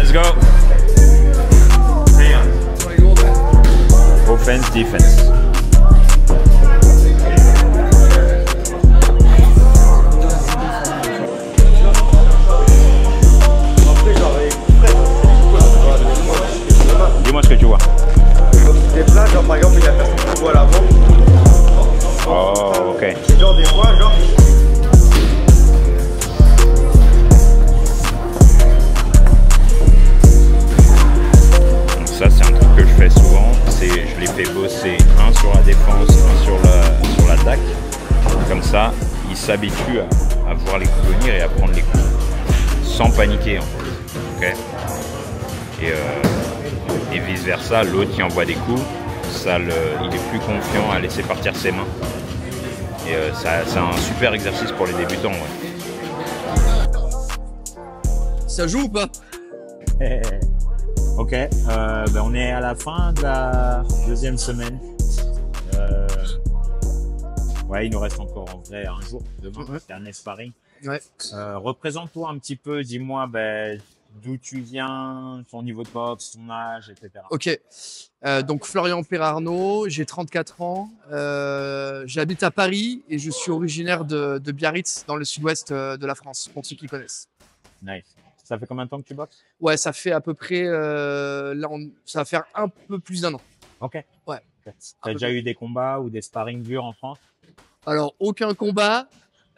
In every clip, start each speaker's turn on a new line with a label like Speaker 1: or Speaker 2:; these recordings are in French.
Speaker 1: Let's go. Offense, defense. Dis-moi ce que tu vois.
Speaker 2: Des plats, genre par exemple, il y a personne qui voit l'avant.
Speaker 1: Oh, ok.
Speaker 2: Et genre des fois, genre.
Speaker 1: Ça, c'est un truc que je fais souvent. Je les fais bosser un sur la défense, un sur l'attaque. Comme ça, ils s'habituent à voir les coups venir et à prendre les coups sans paniquer en fait. Okay, et vice versa, l'autre qui envoie des coups, il est plus confiant à laisser partir ses mains. Et c'est un super exercice pour les débutants. Ouais.
Speaker 3: Ça joue ou pas?
Speaker 4: Ok, on est à la fin de la deuxième semaine. Ouais, il nous reste encore en vrai un jour demain, dernier sparring.
Speaker 3: Ouais.
Speaker 4: Représente-toi un petit peu, dis-moi d'où tu viens, ton niveau de boxe, ton âge, etc.
Speaker 3: Ok, donc Florian Perarnaud, j'ai 34 ans, j'habite à Paris et je suis originaire de Biarritz dans le sud-ouest de la France, pour ceux qui connaissent.
Speaker 4: Nice. Ça fait combien de temps que tu boxes?
Speaker 3: Ouais, ça fait à peu près, ça va faire un peu plus d'1 an.
Speaker 4: Ok.
Speaker 3: Ouais.
Speaker 4: T'as déjà eu des combats ou des sparring durs en France?
Speaker 3: Alors, aucun combat.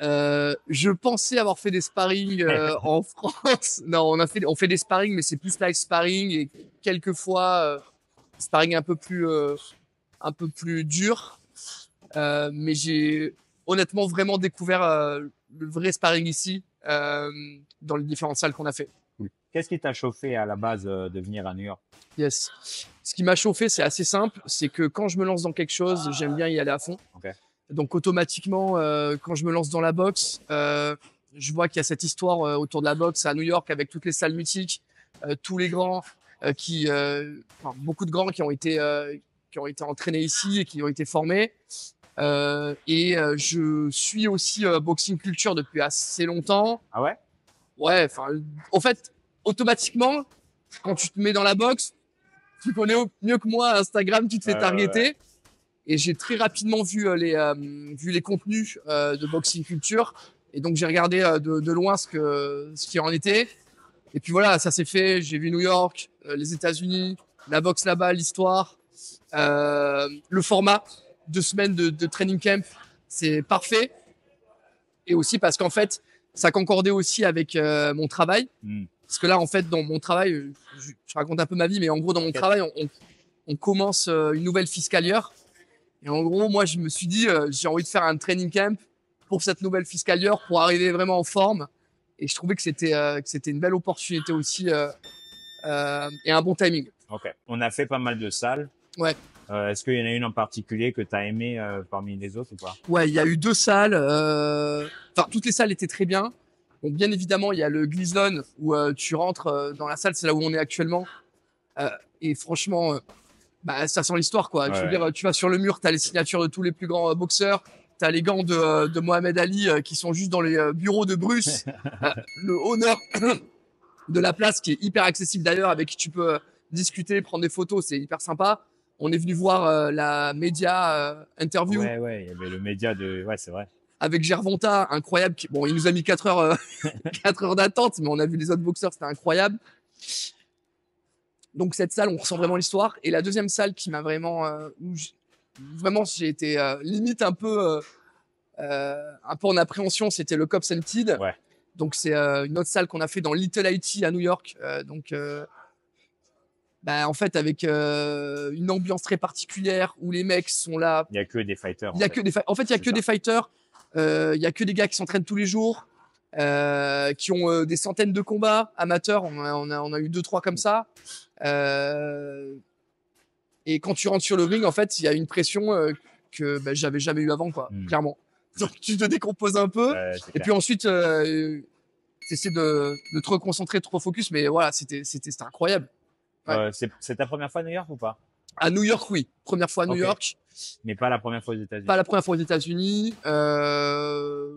Speaker 3: Je pensais avoir fait des sparring en France. Non, on fait des sparring, mais c'est plus live sparring et quelques fois sparring un peu plus dur. Mais j'ai honnêtement vraiment découvert le vrai sparring ici dans les différentes salles qu'on a fait.
Speaker 4: Qu'est-ce qui t'a chauffé à la base de venir à New York?
Speaker 3: Yes. Ce qui m'a chauffé, c'est assez simple. C'est que quand je me lance dans quelque chose, j'aime bien y aller à fond.
Speaker 4: Okay.
Speaker 3: Donc automatiquement, quand je me lance dans la boxe, je vois qu'il y a cette histoire autour de la boxe à New York avec toutes les salles mythiques, tous les grands beaucoup de grands qui ont été entraînés ici et qui ont été formés. Je suis aussi Boxing Culture depuis assez longtemps.
Speaker 4: Ah ouais?
Speaker 3: Ouais, enfin, en fait, automatiquement, quand tu te mets dans la boxe, tu connais mieux que moi Instagram, tu te fais targeter. Ouais. Et j'ai très rapidement vu les contenus de Boxing Culture. Et donc, j'ai regardé de loin ce qui en était. Et puis voilà, ça s'est fait. J'ai vu New York, les États-Unis, la boxe là-bas, l'histoire, le format, 2 semaines de training camp, c'est parfait. Et aussi parce qu'en fait, ça concordait aussi avec mon travail. Parce que là, en fait, dans mon travail, je raconte un peu ma vie, mais en gros, dans mon travail, on commence une nouvelle fiscal year. Et en gros, moi, je me suis dit, j'ai envie de faire un training camp pour cette nouvelle fiscal year, pour arriver vraiment en forme. Et je trouvais que c'était une belle opportunité aussi et un bon timing.
Speaker 4: Ok. On a fait pas mal de salles.
Speaker 3: Ouais.
Speaker 4: Est-ce qu'il y en a une en particulier que tu as aimé parmi les autres ou pas?
Speaker 3: Ouais, il y a eu 2 salles. Enfin, toutes les salles étaient très bien. Donc, bien évidemment, il y a le Gleason où tu rentres dans la salle, c'est là où on est actuellement. Et franchement, ça sent l'histoire, quoi. Ouais. Je veux dire, tu vas sur le mur, tu as les signatures de tous les plus grands boxeurs. Tu as les gants de Mohamed Ali qui sont juste dans les bureaux de Bruce. Le honneur de la place qui est hyper accessible d'ailleurs, avec qui tu peux discuter, prendre des photos, c'est hyper sympa. On est venu voir la média interview.
Speaker 4: Ouais, il y avait le média de... Ouais, c'est vrai.
Speaker 3: Avec Gervonta, incroyable. Bon, il nous a mis 4 heures, 4 heures d'attente, mais on a vu les autres boxeurs, c'était incroyable. Donc cette salle, on ressent vraiment l'histoire. Et la deuxième salle qui m'a vraiment, vraiment j'ai été limite un peu en appréhension, c'était le Cops and Kid.
Speaker 4: Ouais.
Speaker 3: Donc c'est une autre salle qu'on a fait dans Little Haiti à New York. En fait, avec une ambiance très particulière où les mecs sont là.
Speaker 4: Il y a que des fighters.
Speaker 3: En fait, il y a que des fighters. Il y a que des gars qui s'entraînent tous les jours, qui ont des centaines de combats amateurs. On a eu 2-3 comme ça. Et quand tu rentres sur le ring, en fait, il y a une pression que j'avais jamais eu avant, quoi, clairement. Donc tu te décomposes un peu, et puis ensuite tu essaies de te reconcentrer, de te refocus, mais voilà, c'était incroyable. Ouais.
Speaker 4: C'est ta première fois à New York ou pas?
Speaker 3: À New York, oui. Première fois à New York.
Speaker 4: Mais pas la première fois aux États-Unis.
Speaker 3: Pas la première fois aux États-Unis. Je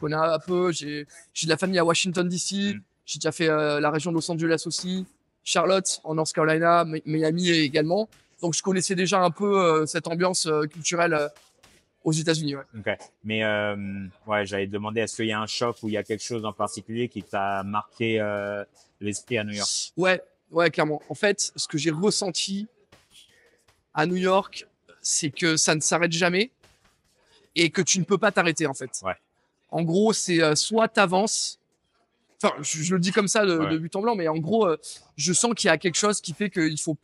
Speaker 3: connais un peu. J'ai de la famille à Washington DC. J'ai déjà fait la région de Los Angeles aussi, Charlotte en North Carolina, Miami également. Donc je connaissais déjà un peu cette ambiance culturelle aux États-Unis. Ouais.
Speaker 4: Ok. Mais ouais, j'allais te demander, est-ce qu'il y a un choc ou il y a quelque chose en particulier qui t'a marqué l'esprit à New York?
Speaker 3: Ouais, clairement. En fait, ce que j'ai ressenti à New York, c'est que ça ne s'arrête jamais et que tu ne peux pas t'arrêter en fait.
Speaker 4: Ouais.
Speaker 3: En gros, c'est soit t'avances. Enfin, je le dis comme ça de but en blanc, mais en gros, je sens qu'il y a quelque chose qui fait qu'il faut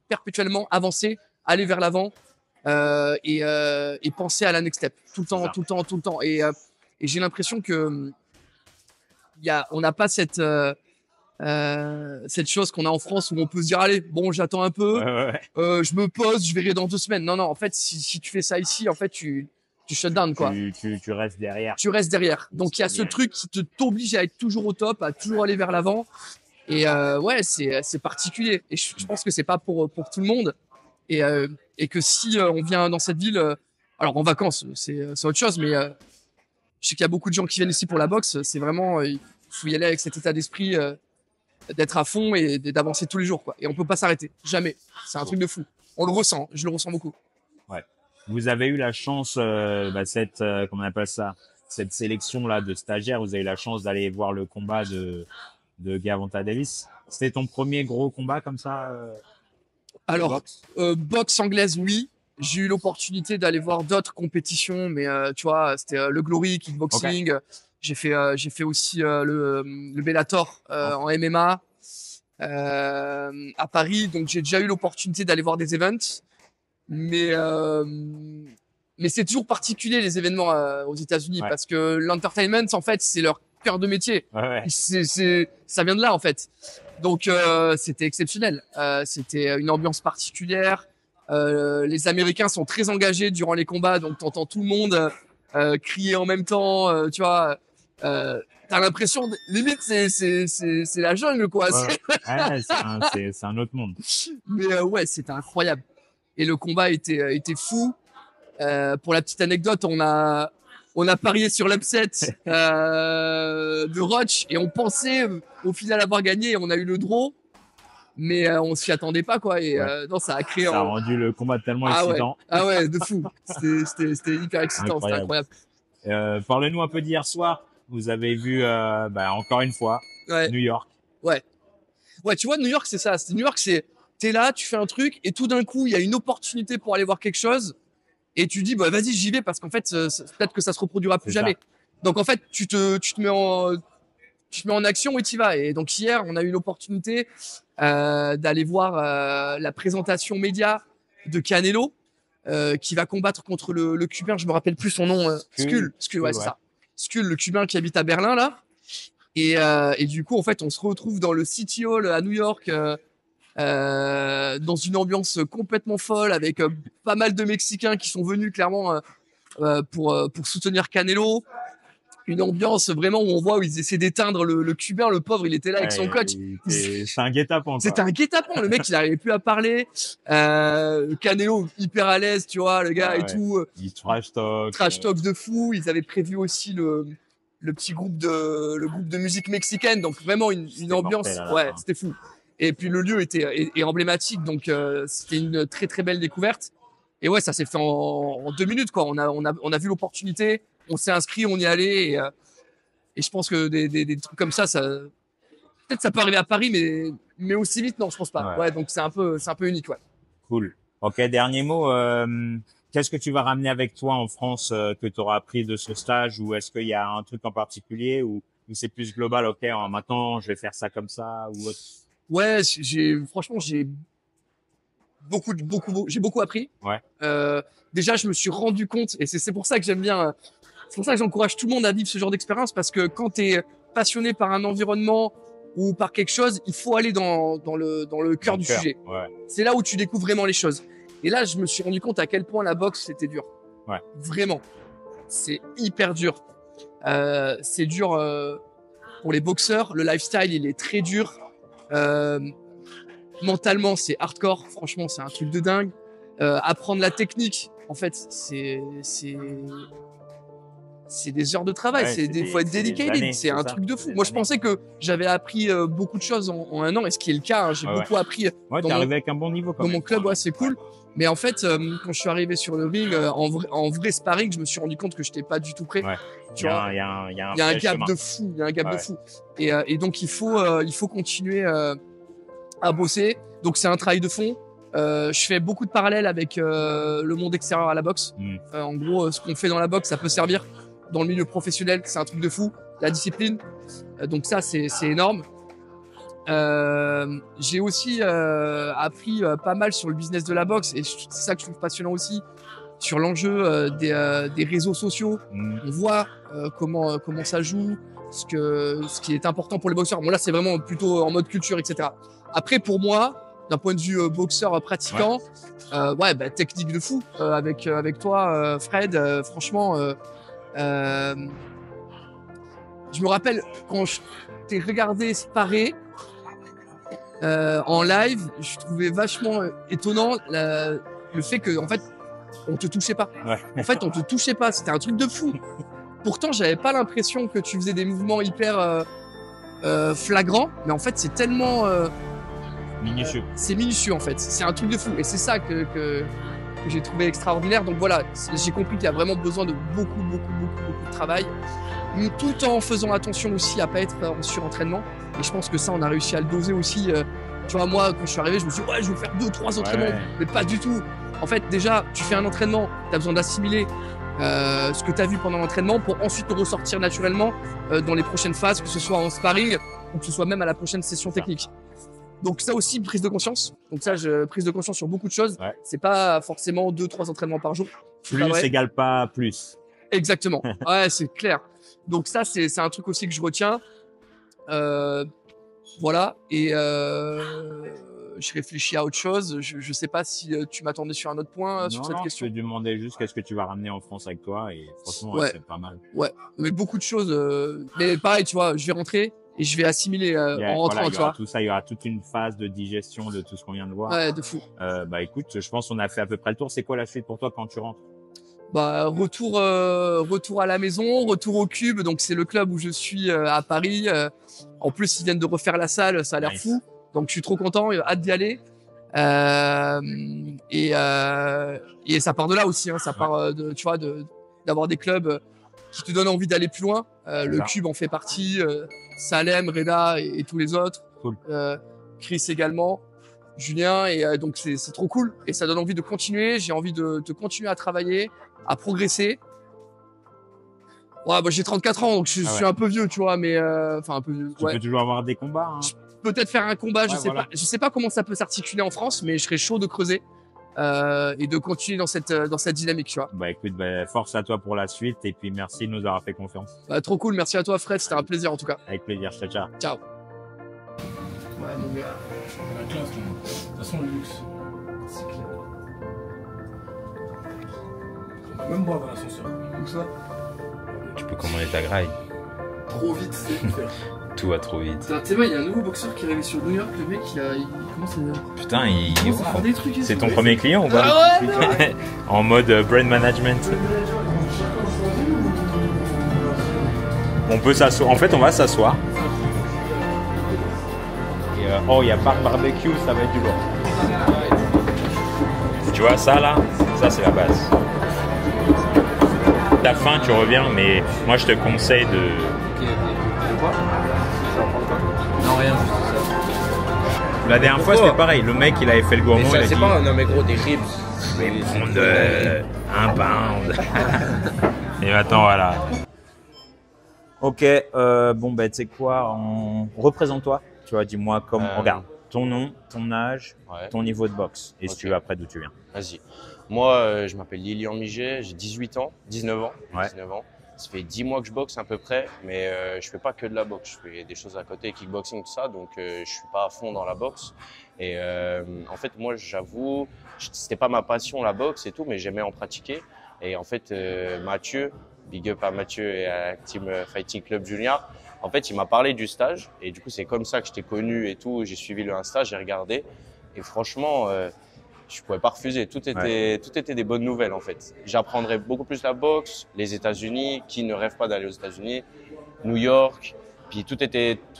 Speaker 3: perpétuellement avancer, aller vers l'avant et penser à la next step tout le temps. Et j'ai l'impression que on n'a pas cette chose qu'on a en France où on peut se dire allez, bon, j'attends un peu, je me pose, je verrai dans 2 semaines. Non, en fait, si tu fais ça ici, en fait, tu shut down, quoi.
Speaker 4: Tu restes derrière.
Speaker 3: Tu restes derrière. Donc, il y a ce truc qui t'oblige à être toujours au top, à toujours aller vers l'avant. Et ouais, c'est particulier. Et je pense que c'est pas pour tout le monde. Et que si on vient dans cette ville, alors en vacances, c'est autre chose, mais je sais qu'il y a beaucoup de gens qui viennent ici pour la boxe. C'est vraiment, il faut y aller avec cet état d'esprit d'être à fond et d'avancer tous les jours, quoi. Et on peut pas s'arrêter. Jamais. C'est un truc de fou. On le ressent. Je le ressens beaucoup.
Speaker 4: Ouais. Vous avez eu la chance, comment on appelle ça, cette sélection là de stagiaires. Vous avez eu la chance d'aller voir le combat de Gervonta Davis. C'était ton premier gros combat comme ça?
Speaker 3: Alors, boxe anglaise, oui. J'ai eu l'opportunité d'aller voir d'autres compétitions, mais tu vois, c'était le Glory, kickboxing. Okay. J'ai fait aussi le Bellator en MMA à Paris. Donc, j'ai déjà eu l'opportunité d'aller voir des events. Mais c'est toujours particulier les événements aux États-Unis parce que l'entertainment, en fait, c'est leur cœur de métier. Ça vient de là, en fait. Donc, c'était exceptionnel. C'était une ambiance particulière. Les Américains sont très engagés durant les combats, donc t'entends tout le monde crier en même temps. Tu vois, t'as l'impression, limite, c'est la jungle, quoi.
Speaker 4: C'est un autre monde.
Speaker 3: Mais ouais, c'était incroyable. Et le combat était fou. Pour la petite anecdote, on a parié sur l'upset de Roach et on pensait au final avoir gagné et on a eu le draw, mais on s'y attendait pas, quoi. Et non, ça a créé.
Speaker 4: Ça a rendu le combat tellement excitant.
Speaker 3: Ah ouais, de fou. C'était hyper excitant, c'était incroyable.
Speaker 4: Parlez-nous un peu d'hier soir. Vous avez vu encore une fois New York.
Speaker 3: Ouais, tu vois, New York, c'est ça. New York, t'es là, tu fais un truc et tout d'un coup, il y a une opportunité pour aller voir quelque chose. Et tu dis, bah, vas-y, j'y vais parce qu'en fait, peut-être que ça se reproduira plus jamais. Donc, en fait, tu te mets en action et tu y vas. Et donc, hier, on a eu l'opportunité d'aller voir la présentation média de Canelo qui va combattre contre le Cubain, je me rappelle plus son nom, Skull, ouais, c'est ça. Skull, le Cubain qui habite à Berlin, là. Et du coup, en fait, on se retrouve dans le City Hall à New York, dans une ambiance complètement folle avec pas mal de Mexicains qui sont venus clairement pour soutenir Canelo. Une ambiance vraiment où on voit où ils essaient d'éteindre le Cubain, le pauvre, il était là avec son coach.
Speaker 4: C'est un guet-apens.
Speaker 3: C'était un guet-apens, le mec, il n'arrivait plus à parler. Canelo hyper à l'aise, tu vois, le gars et tout.
Speaker 4: Il trash
Speaker 3: talk de fou. Ils avaient prévu aussi le petit groupe de musique mexicaine, donc vraiment une ambiance. Ouais, c'était fou. Et puis le lieu est emblématique, donc c'était une très très belle découverte. Et ouais, ça s'est fait en 2 minutes, quoi. On a vu l'opportunité, on s'est inscrit, on y est allé. Et je pense que des trucs comme ça peut-être ça peut arriver à Paris, mais aussi vite, non, je pense pas. Ouais, donc c'est un peu unique, ouais.
Speaker 4: Cool. Ok, dernier mot. Qu'est-ce que tu vas ramener avec toi en France que tu auras appris de ce stage, ou est-ce qu'il y a un truc en particulier ou c'est plus global? Ok, maintenant je vais faire ça comme ça ou autre.
Speaker 3: Ouais, franchement, j'ai beaucoup appris.
Speaker 4: Ouais.
Speaker 3: Déjà, je me suis rendu compte, et c'est pour ça que j'aime bien, c'est pour ça que j'encourage tout le monde à vivre ce genre d'expérience, parce que quand t'es passionné par un environnement ou par quelque chose, il faut aller dans le cœur du sujet.
Speaker 4: Ouais.
Speaker 3: C'est là où tu découvres vraiment les choses. Et là, je me suis rendu compte à quel point la boxe, c'était dur.
Speaker 4: Ouais.
Speaker 3: Vraiment. C'est hyper dur. C'est dur pour les boxeurs. Le lifestyle, il est très dur. Mentalement, c'est hardcore. Franchement, c'est un truc de dingue. c'est des heures de travail,
Speaker 4: Ouais,
Speaker 3: faut être
Speaker 4: c'est des
Speaker 3: dedicated,
Speaker 4: années,
Speaker 3: c'est
Speaker 4: c'est
Speaker 3: un
Speaker 4: ça,
Speaker 3: truc de
Speaker 4: c'est
Speaker 3: fou.
Speaker 4: des
Speaker 3: Moi, je
Speaker 4: années.
Speaker 3: pensais que j'avais appris beaucoup de choses en un an, et ce qui est le cas, hein. J'ai
Speaker 4: Ouais,
Speaker 3: beaucoup appris
Speaker 4: Ouais,
Speaker 3: dans
Speaker 4: t'es
Speaker 3: mon,
Speaker 4: arrivé avec un bon niveau quand
Speaker 3: dans
Speaker 4: même.
Speaker 3: mon club, ouais, c'est cool. Mais en fait, quand je suis arrivé sur le ring, en vrai sparring, je me suis rendu compte que j'étais pas du tout prêt.
Speaker 4: Ouais.
Speaker 3: Tu vois,
Speaker 4: Il y a
Speaker 3: il y a un
Speaker 4: vrai
Speaker 3: gap
Speaker 4: chemin.
Speaker 3: de fou, il y a un gap de
Speaker 4: Ouais.
Speaker 3: fou. Et donc il faut continuer à bosser. Donc c'est un travail de fond. Je fais beaucoup de parallèles avec le monde extérieur à la boxe. En gros, ce qu'on fait dans la boxe, ça peut servir dans le milieu professionnel. C'est un truc de fou. La discipline. Donc ça, c'est énorme. J'ai aussi appris pas mal sur le business de la boxe, et c'est ça que je trouve passionnant aussi, sur l'enjeu des réseaux sociaux. On voit comment ça joue, ce qui est important pour les boxeurs. Bon là, c'est vraiment plutôt en mode culture, etc. Après, pour moi, d'un point de vue boxeur pratiquant, bah, technique de fou avec toi, Fred. Franchement, je me rappelle quand je t'ai regardé sparer en live, je trouvais vachement étonnant le fait que, en fait, on te touchait pas.
Speaker 4: Ouais.
Speaker 3: En fait, on te touchait pas. C'était un truc de fou. Pourtant, j'avais pas l'impression que tu faisais des mouvements hyper flagrants, mais en fait, c'est tellement
Speaker 4: Minutieux.
Speaker 3: c'est minutieux en fait. C'est un truc de fou, et c'est ça que j'ai trouvé extraordinaire. Donc voilà, j'ai compris qu'il y a vraiment besoin de beaucoup de travail, mais tout en faisant attention aussi à pas être en surentraînement. Et je pense que ça, on a réussi à le doser aussi. Tu vois, moi, quand je suis arrivé, je me suis dit, ouais, je vais faire 2-3 entraînements, mais pas du tout. En fait, déjà, tu fais un entraînement, tu as besoin d'assimiler ce que tu as vu pendant l'entraînement pour ensuite le ressortir naturellement dans les prochaines phases, que ce soit en sparring ou que ce soit même à la prochaine session technique. Donc ça aussi, prise de conscience. Donc ça, prise de conscience sur beaucoup de choses.
Speaker 4: Ouais.
Speaker 3: C'est pas forcément 2-3 entraînements par jour.
Speaker 4: Plus égale pas plus.
Speaker 3: Exactement. Ouais, c'est clair. Donc ça, c'est un truc aussi que je retiens. Voilà. Et je réfléchis à autre chose. Je sais pas si tu m'attendais sur un autre point sur cette question.
Speaker 4: Je te demandais juste qu'est-ce que tu vas ramener en France avec toi, et franchement,
Speaker 3: Ouais.
Speaker 4: c'est pas mal.
Speaker 3: Ouais, mais beaucoup de choses. Mais pareil, tu vois, je vais rentrer et je vais assimiler en rentrant,
Speaker 4: Voilà,
Speaker 3: tu vois.
Speaker 4: tout ça, il y aura toute une phase de digestion de tout ce qu'on vient de voir.
Speaker 3: Ouais, de fou.
Speaker 4: Bah écoute, je pense qu'on a fait à peu près le tour. C'est quoi la suite pour toi quand tu rentres?
Speaker 3: Bah, retour à la maison, retour au Cube. Donc c'est le club où je suis à Paris. En plus, ils viennent de refaire la salle, ça a l'air
Speaker 4: Nice.
Speaker 3: fou. Donc je suis trop content, hâte d'y aller. Et ça part de là aussi, hein. Ça part tu vois, d'avoir des clubs qui te donnent envie d'aller plus loin. Le Cube en fait partie, Salem, Reda et tous les autres.
Speaker 4: Cool.
Speaker 3: Chris également, Julien, et donc c'est trop cool, et ça donne envie de continuer. J'ai envie de continuer à travailler, à progresser. Ouais, bah, j'ai 34 ans, donc je suis un peu vieux, tu vois, mais enfin un peu vieux.
Speaker 4: Tu peux toujours avoir des combats. Hein.
Speaker 3: Peut-être faire un combat, je sais
Speaker 4: voilà.
Speaker 3: pas. Je sais pas comment ça peut s'articuler en France, mais je serais chaud de creuser et de continuer dans cette dynamique, tu vois.
Speaker 4: Bah écoute, force à toi pour la suite, et puis merci de nous avoir fait confiance.
Speaker 3: Bah, trop cool, merci à toi Fred, c'était un plaisir en tout cas.
Speaker 4: Avec plaisir, ciao.
Speaker 3: Ciao.
Speaker 5: Ouais, mon gars, la classe, de toute façon, le luxe. C'est clair. Même moi, dans l'ascenseur. Comme ça.
Speaker 1: Tu peux commander ta graille.
Speaker 5: Trop vite, c'est faire.
Speaker 1: Tout va trop vite.
Speaker 3: Tu sais, il y a un nouveau boxeur qui est arrivé sur New York, le mec, il commence à...
Speaker 1: Putain, il
Speaker 3: faire des trucs.
Speaker 1: C'est ton premier client ou pas?
Speaker 3: Ah ouais,
Speaker 1: En mode brain management. On peut s'asseoir. En fait, on va s'asseoir. Et oh, il y a Park Barbecue, ça va être du lourd. Tu vois, ça là, ça c'est la base. T'as faim, tu reviens, mais moi je te conseille de.
Speaker 2: Non, rien, juste ça.
Speaker 1: La dernière fois, c'était pareil. Le mec, il avait fait le gourmand.
Speaker 2: Mais
Speaker 1: Il
Speaker 2: ça,
Speaker 1: a
Speaker 2: c'est
Speaker 1: dit,
Speaker 2: pas non, mais gros, des ribs.
Speaker 1: je vais prendre un pound. Et maintenant, voilà. Ok, bon, tu sais quoi, représente-toi. Tu vois, dis-moi comme. Regarde, ton nom, ton âge, ton niveau de boxe. Et si tu veux, après, d'où tu viens.
Speaker 6: Vas-y. Moi, je m'appelle Lilian Miget, j'ai 18 ans, 19 ans.
Speaker 1: Ouais.
Speaker 6: 19 ans. Ça fait 10 mois que je boxe à peu près, mais je fais pas que de la boxe. Je fais des choses à côté, kickboxing, tout ça, donc je suis pas à fond dans la boxe. Et en fait, moi, j'avoue, c'était pas ma passion la boxe et tout, mais j'aimais en pratiquer. Et en fait, Mathieu, big up à Mathieu et à Team Fighting Club Junior, en fait, il m'a parlé du stage. Et du coup, c'est comme ça que je t'ai connu et tout. J'ai suivi le Insta, j'ai regardé. Et franchement, je pouvais pas refuser. Tout était des bonnes nouvelles en fait. J'apprendrais beaucoup plus la boxe, les États-Unis, qui ne rêve pas d'aller aux États-Unis, New York. Puis tout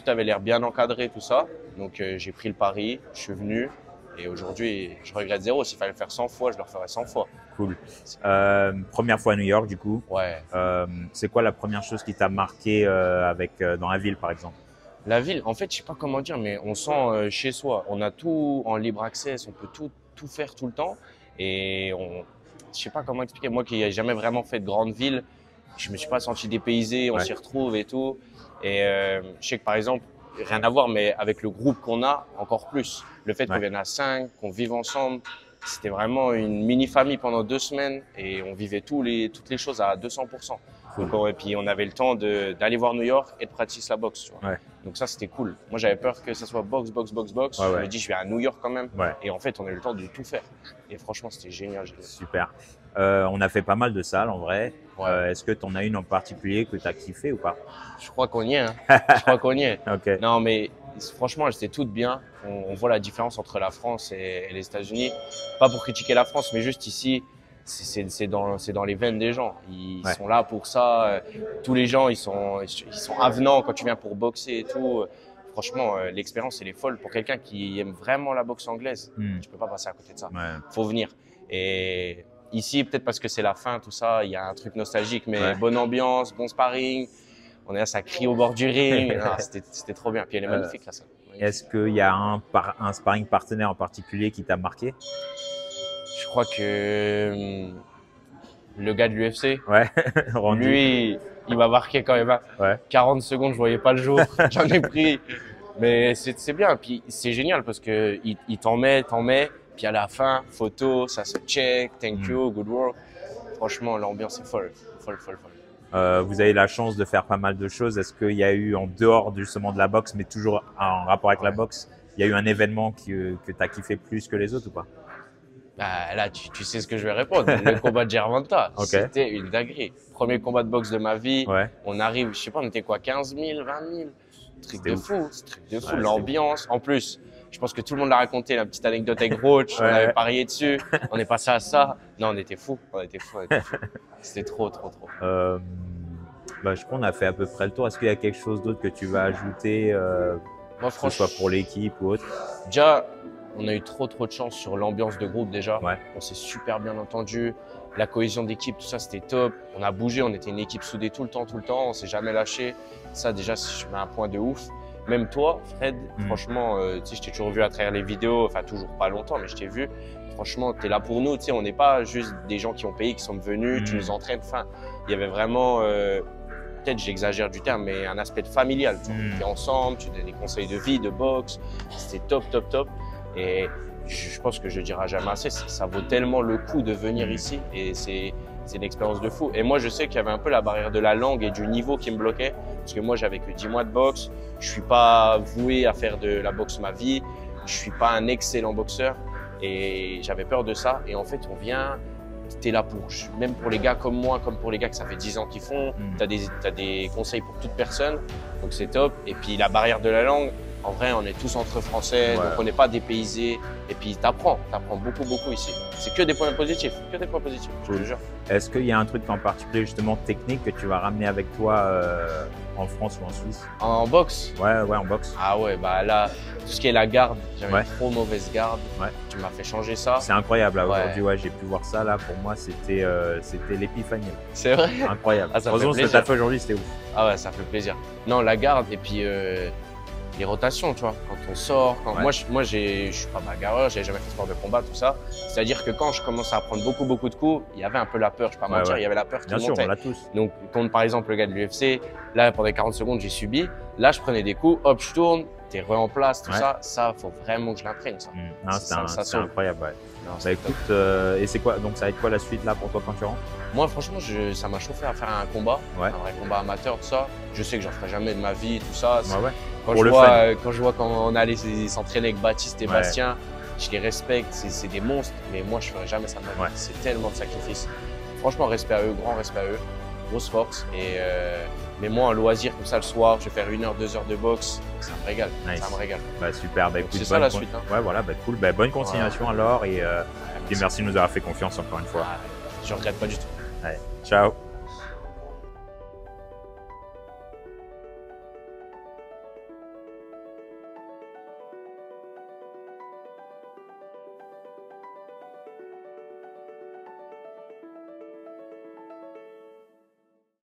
Speaker 6: avait l'air bien encadré, tout ça. Donc j'ai pris le pari, je suis venu et aujourd'hui je regrette zéro. S'il fallait le faire 100 fois, je le referais 100 fois.
Speaker 4: Cool. Première fois à New York du coup.
Speaker 6: Ouais.
Speaker 4: C'est quoi la première chose qui t'a marqué dans la ville par exemple?
Speaker 6: La ville, en fait, je sais pas comment dire, mais on sent chez soi. On a tout en libre accès, on peut tout faire tout le temps. Et je sais pas comment expliquer. Moi qui n'ai jamais vraiment fait de grande ville, je me suis pas senti dépaysé, on s'y retrouve et tout. Et je sais que par exemple, rien à voir, mais avec le groupe qu'on a, encore plus. Le fait qu'on vienne à 5, qu'on vive ensemble, c'était vraiment une mini-famille pendant 2 semaines et on vivait toutes les choses à 200%.
Speaker 4: Cool.
Speaker 6: Donc, et puis on avait le temps d'aller voir New York et de pratiquer la boxe. Tu vois.
Speaker 4: Ouais.
Speaker 6: Donc ça, c'était cool. Moi, j'avais peur que ça soit boxe. Je me dis, je vais à New York quand même.
Speaker 4: Ouais.
Speaker 6: Et en fait, on a eu le temps de tout faire. Et franchement, c'était génial.
Speaker 4: Super. On a fait pas mal de salles en vrai.
Speaker 6: Ouais.
Speaker 4: Est-ce que tu en as une en particulier que tu as kiffé ou pas?
Speaker 6: Je crois qu'on y est. Hein. Je crois qu'on y est.
Speaker 4: Ok.
Speaker 6: Non, mais franchement, elles étaient toutes bien. On voit la différence entre la France et les États-Unis. Pas pour critiquer la France, mais juste ici, c'est dans les veines des gens. Ils sont là pour ça. Tous les gens, ils sont avenants quand tu viens pour boxer et tout. Franchement, l'expérience, elle est folle. Pour quelqu'un qui aime vraiment la boxe anglaise, tu peux pas passer à côté de ça. Faut venir. Et ici, peut-être parce que c'est la fin, tout ça, il y a un truc nostalgique, mais bonne ambiance, bon sparring. On est là, ça crie au bord du ring. C'était trop bien. Puis elle est magnifique, la salle.
Speaker 4: Est-ce qu'il y a un sparring partenaire en particulier qui t'a marqué?
Speaker 6: Je crois que le gars de l'UFC, lui, il m'a marqué quand même. 40 secondes, je voyais pas le jour. J'en ai pris. Mais c'est bien. Puis c'est génial parce que il t'en met. Puis à la fin, photo, ça se check. Thank you, good work. Franchement, l'ambiance est folle. Folle.
Speaker 4: Vous avez la chance de faire pas mal de choses. Est-ce qu'il y a eu, en dehors justement de la boxe, mais toujours en rapport avec la boxe, il y a eu un événement que tu as kiffé plus que les autres ou pas?
Speaker 6: Bah, là, tu sais ce que je vais répondre. Le combat de Gervonta, c'était une dinguerie. Premier combat de boxe de ma vie. On arrive, je sais pas, on était quoi, 15 000, 20 000. Truc de fou. L'ambiance. En plus, je pense que tout le monde l'a raconté, la petite anecdote avec Roach. On avait parié dessus. On est passé à ça. Non, on était fous. C'était trop.
Speaker 4: Je crois qu'on a fait à peu près le tour. Est-ce qu'il y a quelque chose d'autre que tu vas ajouter,
Speaker 6: Moi,
Speaker 4: que ce soit pour l'équipe ou autre?
Speaker 6: Déjà, on a eu trop de chance sur l'ambiance de groupe déjà. On s'est super bien entendu. La cohésion d'équipe, tout ça, c'était top. On a bougé, on était une équipe soudée tout le temps. On s'est jamais lâché. Ça, déjà, je mets un point de ouf. Même toi, Fred, franchement, tu sais, je t'ai toujours vu à travers les vidéos. Enfin, toujours pas longtemps, mais je t'ai vu. Franchement, tu es là pour nous. Tu sais, on n'est pas juste des gens qui ont payé, qui sont venus, tu nous entraînes. Enfin, il y avait vraiment, peut-être j'exagère du terme, mais un aspect de familial. Tu es ensemble, tu donnes des conseils de vie, de boxe. C'était top. Et je pense que je le dirai jamais assez, ça vaut tellement le coup de venir ici et c'est une expérience de fou. Et moi, je sais qu'il y avait un peu la barrière de la langue et du niveau qui me bloquait parce que moi, j'avais que 10 mois de boxe. Je suis pas voué à faire de la boxe ma vie. Je suis pas un excellent boxeur et j'avais peur de ça. Et en fait, on vient, t'es là même pour les gars comme moi, comme pour les gars que ça fait 10 ans qu'ils font. T'as des conseils pour toute personne. Donc, c'est top. Et puis, la barrière de la langue, en vrai, on est tous entre Français, donc on n'est pas dépaysés. Et puis, t'apprends beaucoup ici. C'est que des points positifs, je te jure.
Speaker 4: Est-ce qu'il y a un truc en particulier, justement, technique que tu vas ramener avec toi en France ou en Suisse?
Speaker 6: En boxe?
Speaker 4: Ouais, en boxe.
Speaker 6: Ah ouais, bah là, tout ce qui est la garde, j'avais une trop mauvaise garde. Tu m'as fait changer ça.
Speaker 4: C'est incroyable, là, aujourd'hui, j'ai pu voir ça, là, pour moi, c'était l'épiphanie.
Speaker 6: C'est vrai?
Speaker 4: Incroyable.
Speaker 6: Ah, ça
Speaker 4: heureusement, ce que tu as fait aujourd'hui, c'était ouf.
Speaker 6: Ah ouais, ça fait plaisir. Non, la garde, et puis les rotations, tu vois, quand on sort. Moi, je suis pas bagarreur, j'ai jamais fait de sport de combat, tout ça. C'est-à-dire que quand je commençais à prendre beaucoup de coups, il y avait un peu la peur, je vais pas mentir, il y avait la peur qui montait.
Speaker 4: Bien sûr, on l'a tous.
Speaker 6: Donc, contre par exemple le gars de l'UFC, là, pendant 40 secondes, j'ai subi. Là, je prenais des coups, hop, je tourne, t'es en place, tout ça. Ça, faut vraiment que je l'imprègne, ça.
Speaker 4: Non, c'est incroyable, Non, bah écoute, et c'est quoi, donc ça va être quoi la suite là pour toi quand tu rentres?
Speaker 6: Moi, franchement, ça m'a chauffé à faire un combat, un vrai combat amateur, tout ça. Je sais que j'en ferai jamais de ma vie, tout ça. Quand je vois quand on allait s'entraîner avec Baptiste et Bastien, je les respecte, c'est des monstres, mais moi, je ferai jamais ça de ma vie. C'est tellement de sacrifices. Franchement, respect à eux, grand respect à eux, grosse force. Et Mais moi, en loisir, comme ça, le soir, je vais faire 1 heure, 2 heures de boxe, ça me régale.
Speaker 4: Nice.
Speaker 6: Ça me régale.
Speaker 4: Bah, super. Bah, écoute,
Speaker 6: C'est ça la suite. Hein.
Speaker 4: Ouais, voilà, bah, cool. Bah, bonne continuation alors et merci de nous avoir fait confiance encore une fois.
Speaker 6: Je regrette pas du tout.
Speaker 4: Ouais. Ciao.